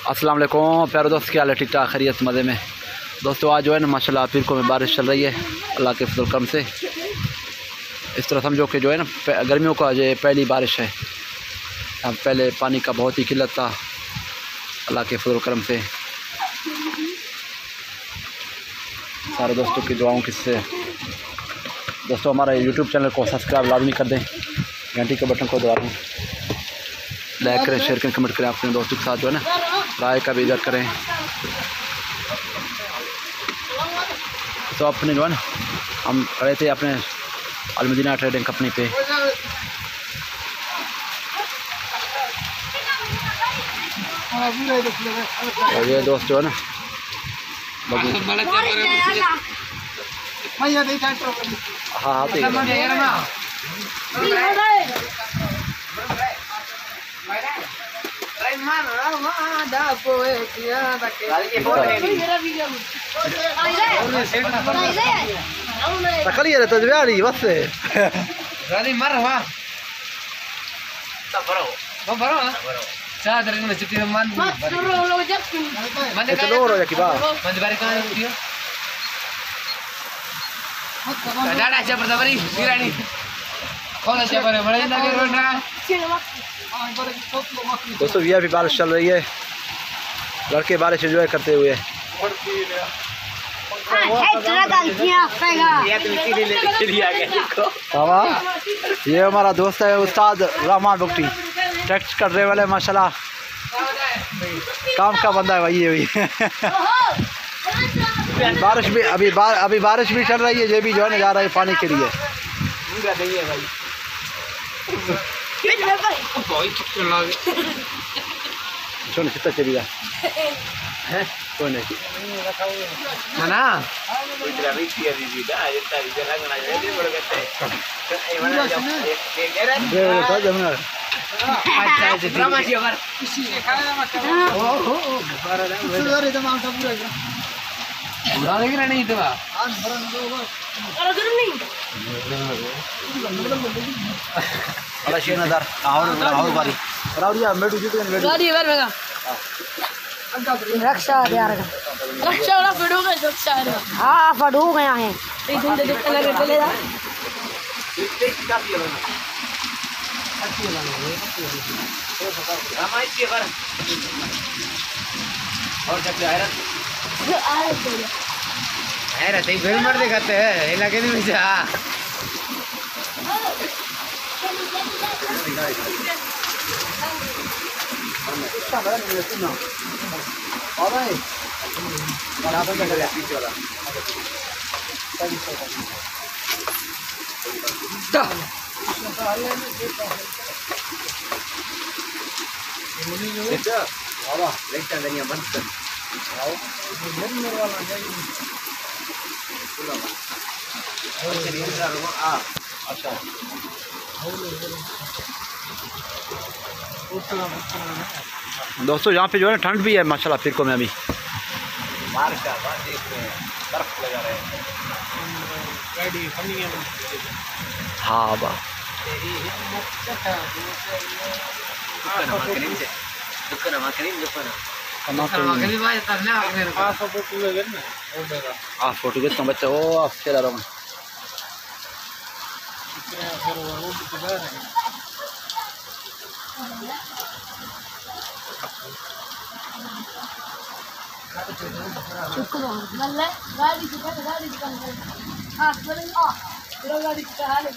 अस्सलाम वालेकुम प्यारे दोस्त, क्या हाल है? ठीक ठाक, खैरियत, मज़े में। दोस्तों आज जो है ना माशाल्लाह पीर को में बारिश चल रही है अल्लाह के फजल करम से। इस तरह समझो कि जो है ना गर्मियों का जो पहली बारिश है। अब पहले पानी का बहुत ही किल्लत था, अल्लाह के फजल करम से सारे दोस्तों की दुआओं किससे। दोस्तों हमारा यूट्यूब चैनल को सब्सक्राइब लाजमी कर दें, घंटी के बटन को दबा दें, लाइक करें, शेयर करें, कमेंट करें, अपने दोस्तों के साथ जो है ना राय का भी इज़हार करें। तो अपने जो है ना हम खड़े थे अपने अलमदीना ट्रेडिंग कंपनी पे। और ये दोस्त जो है ना हाँ कलिए तो जवारी बस रानी मर हुआ तब भरो वो भरो चादर में चिट्ठी मान ये तो रो की बात मंद बारी कहां उठियो दादा चपर दबरी बिरानी कौन चपर बड़े लगे रोना। दोस्तों वीआईपी बारिश चल रही है, लड़के बारिश एंजॉय करते हुए। ये हमारा दोस्त है उस्ताद रहमान बुकटी, टेक्स्ट करने वाले माशाल्लाह काम का बंदा है भाई ये बारिश भी अभी बारिश भी चल रही है, ये भी जो है ना जा रहा है पानी के लिए। सुन कितना चली है कोई नहीं ना नहीं तो बड़ा शेर नजर और बारी राउरिया मेडू जीत गए गाड़ी बार मेगा रक्षा यार रक्षा वाला फड़ो गए रक्षा हां फड़ो गया है ये दिन दे देखने लगे चले जा और जब हैरत ही फिल्म मर दिखाते हैं ये लगे नहीं जा दोस्तों यहाँ पे जो है ना ठंड भी है माशाल्लाह पीर को में अभी हाँ बा फोटो कितना बच्चा वो आप खेला रहा हूँ गाड़ी से हां गाड़ी से हाल है